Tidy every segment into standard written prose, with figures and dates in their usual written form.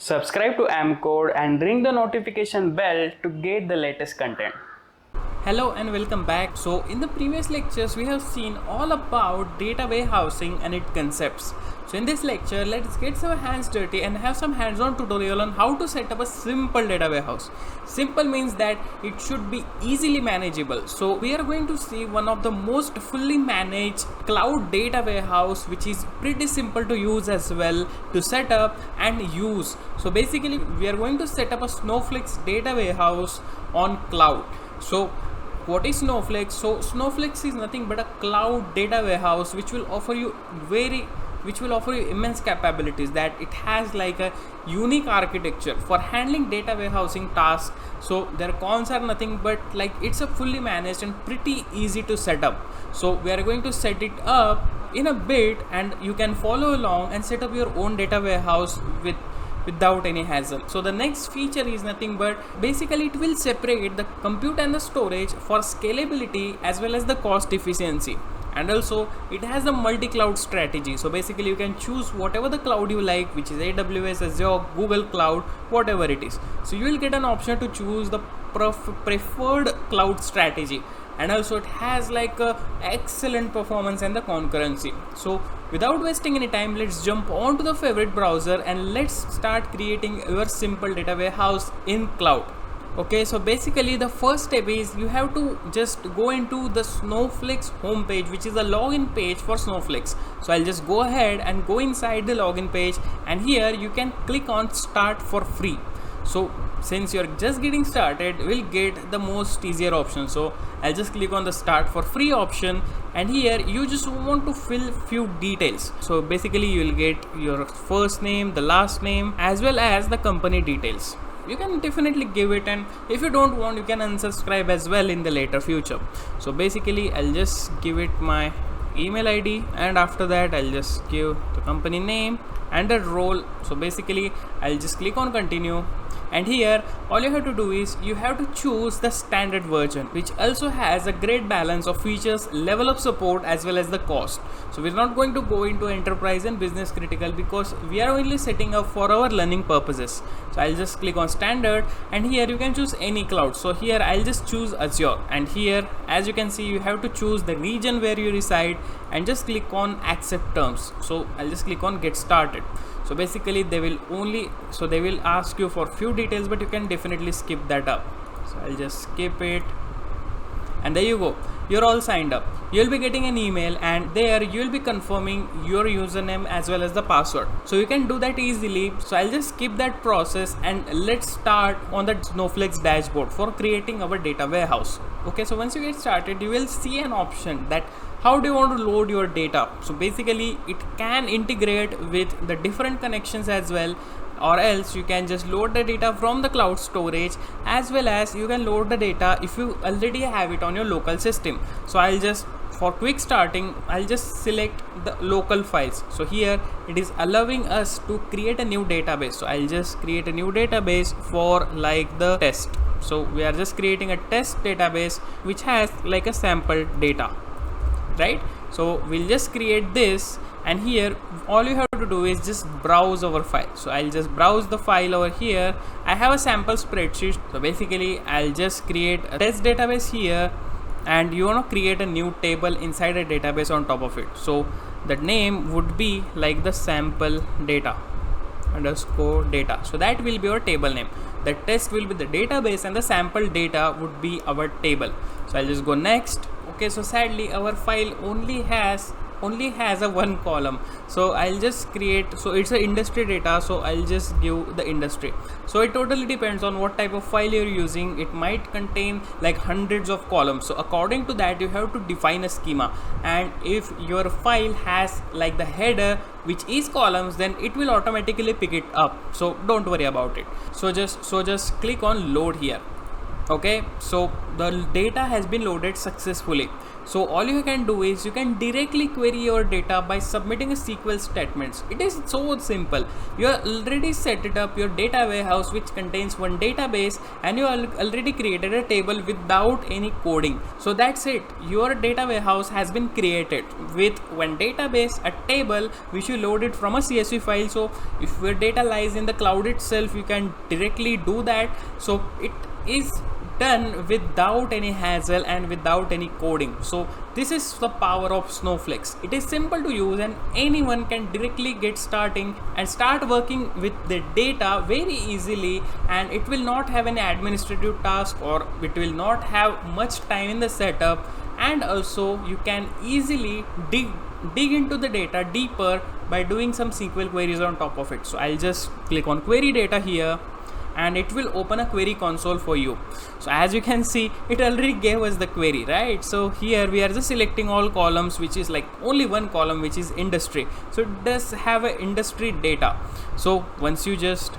Subscribe to AmpCode and ring the notification bell to get the latest content. Hello and welcome back. So in the previous lectures we have seen all about data warehousing and its concepts. So in this lecture let's get our hands dirty and have some hands-on tutorial on how to set up a simple data warehouse. Simple means that it should be easily manageable. So we are going to see one of the most fully managed cloud data warehouse, which is pretty simple to use as well to set up and use. So basically we are going to set up a Snowflake data warehouse on cloud. So what is Snowflake? So Snowflake is nothing but a cloud data warehouse which will offer you immense capabilities, that it has like a unique architecture for handling data warehousing tasks. So their cons are nothing but like it's a fully managed and pretty easy to set up. So we are going to set it up in a bit and you can follow along and set up your own data warehouse without any hassle. So the next feature is nothing but basically it will separate the compute and the storage for scalability as well as the cost efficiency. And also it has a multi-cloud strategy. So basically you can choose whatever the cloud you like, which is AWS, Azure, Google Cloud, whatever it is. So you will get an option to choose the preferred cloud strategy. And also it has like a excellent performance and the concurrency. So without wasting any time, let's jump on to the favorite browser and let's start creating your simple data warehouse in cloud. Okay, so basically the first step is you have to just go into the Snowflake's homepage, which is the login page for Snowflake. So I'll just go ahead and go inside the login page, and here you can click on start for free. So since you're just getting started, we'll get the most easier option. So I'll just click on the start for free option, and here you just want to fill few details. So basically you will get your first name, the last name, as well as the company details. You can definitely give it, and if you don't want, you can unsubscribe as well in the later future. So basically I'll just give it my email ID, and after that I'll just give the company name and the role. So basically I'll just click on continue, and here all you have to do is you have to choose the standard version, which also has a great balance of features, level of support, as well as the cost. So we're not going to go into enterprise and business critical because we are only setting up for our learning purposes. So I'll just click on standard, and here you can choose any cloud. So here I'll just choose Azure, and here as you can see you have to choose the region where you reside and just click on accept terms. So I'll just click on get started. So basically they will ask you for few details, but you can definitely skip that up. So I'll just skip it, and there you go, you're all signed up. You'll be getting an email, and there you'll be confirming your username as well as the password. So you can do that easily. So I'll just skip that process, and let's start on the Snowflake's dashboard for creating our data warehouse. Okay, so once you get started, you will see an option that how do you want to load your data. So basically it can integrate with the different connections as well, or else you can just load the data from the cloud storage, as well as you can load the data if you already have it on your local system. So I'll just, for quick starting, I'll just select the local files. So here it is allowing us to create a new database. So I'll just create a new database for like the test. So we are just creating a test database which has like a sample data, right? So we'll just create this, and here all you have to do is just browse our file. So I'll just browse the file over here. I have a sample spreadsheet. So basically I'll just create a test database here, and you want to create a new table inside a database on top of it. So the name would be like the sample data underscore data. So that will be our table name. The test will be the database, and the sample data would be our table. So I'll just go next. Okay, so sadly our file only has a one column. So I'll just create, so it's a industry data, so I'll just give the industry. So it totally depends on what type of file you're using. It might contain like hundreds of columns. So according to that you have to define a schema, and if your file has like the header which is columns, then it will automatically pick it up. So don't worry about it. So just click on load here. Okay, so the data has been loaded successfully. So all you can do is you can directly query your data by submitting a SQL statements. It is so simple. You are already set it up your data warehouse, which contains one database, and you already created a table without any coding. So that's it. Your data warehouse has been created with one database, a table which you loaded from a CSV file. So if your data lies in the cloud itself, you can directly do that. So it is done without any hassle and without any coding. So this is the power of Snowflakes. It is simple to use and anyone can directly get starting and start working with the data very easily, and it will not have any administrative task or it will not have much time in the setup, and also you can easily dig into the data deeper by doing some SQL queries on top of it. So I'll just click on query data here, and it will open a query console for you. So as you can see, it already gave us the query, right? So here we are just selecting all columns, which is like only one column, which is industry. So it does have a industry data. So once you just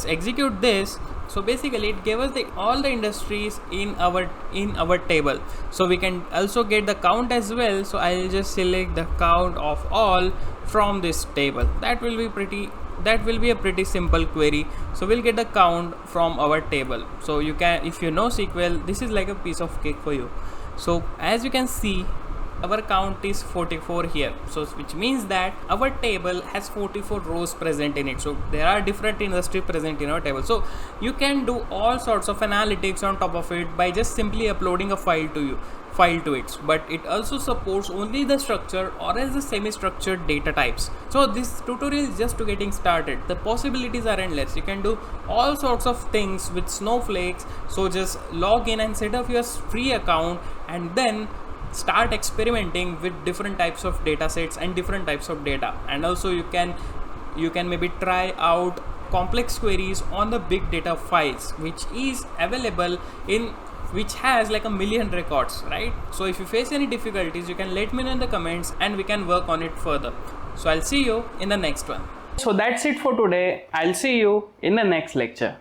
execute this, so basically it gave us all the industries in our table. So we can also get the count as well. So I'll just select the count of all from this table. That will be a pretty simple query. So we'll get the count from our table. So you can, if you know SQL, this is like a piece of cake for you. So as you can see, our count is 44 here. So which means that our table has 44 rows present in it. So there are different industry present in our table. So you can do all sorts of analytics on top of it by just simply uploading a file to it, but it also supports only the structured or else the semi-structured data types. So this tutorial is just to getting started. The possibilities are endless. You can do all sorts of things with Snowflakes. So just log in and set up your free account and then start experimenting with different types of data sets and different types of data. And also you can maybe try out complex queries on the big data files, which is available which has like 1 million records, right? So if you face any difficulties, you can let me know in the comments and we can work on it further. So I'll see you in the next one. So that's it for today. I'll see you in the next lecture.